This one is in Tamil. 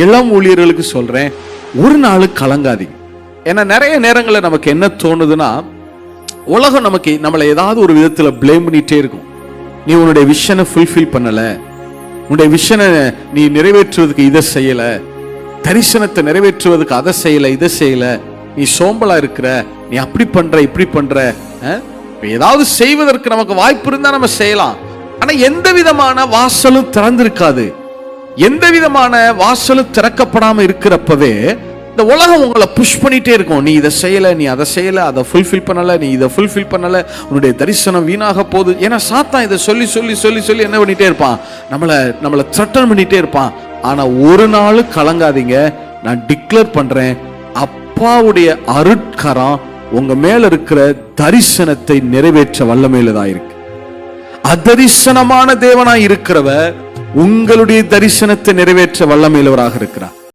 இளம் ஊழியர்களுக்கு சொல்றேன், ஒரு நாள் கலங்காதீங்க. ஏன்னா நிறைய நேரங்களில் நமக்கு என்ன தோணுதுன்னா, உலகம் நமக்கு நம்மளை ஏதாவது ஒரு விதத்துல பிளேம் பண்ணிட்டே இருக்கும். நீ உன்னுடைய விஷனை ஃபுல்ஃபில் பண்ணல, உன்னுடைய விஷனை நீ நிறைவேற்றுவதற்கு இதை செய்யல, தரிசனத்தை நிறைவேற்றுவதற்கு அதை செய்யல, இதை செய்யல, நீ சோம்பலா இருக்கிற, நீ அப்படி பண்ற இப்படி பண்ற. ஏதாவது செய்வதற்கு நமக்கு வாய்ப்பு இருந்தா நம்ம செய்யலாம். ஆனா எந்த விதமான வாசலும் திறந்திருக்காது. எந்த விதமான வாசலும் திறக்கப்படாம இருக்கிறப்பவே இந்த உலகம் உங்களை புஷ் பண்ணிட்டே இருக்கும். நீ இதை செய்யல, நீ அதை செய்யல, அதை ஃபுல்ஃபில் பண்ணல, நீ இதை ஃபுல்ஃபில் பண்ணல, உன்னுடைய தரிசனம் வீணாக போகுது. ஏன்னா சாத்தான் இதை சொல்லி சொல்லி சொல்லி சொல்லி என்ன பண்ணிட்டே இருப்பான், நம்மளை த்ரெட்டன் பண்ணிட்டே இருப்பான். ஆனா ஒரு நாள் கலங்காதீங்க, நான் டிக்ளேர் பண்றேன், அப்பாவுடைய அருட்கரம் உங்க மேல இருக்கிற தரிசனத்தை நிறைவேற்ற வல்லமையிலதான் இருக்கு. அதரிசனமான தேவனாய் இருக்கிறவர் உங்களுடைய தரிசனத்தை நிறைவேற்ற வல்லமையுள்ளவராக இருக்கிறார்.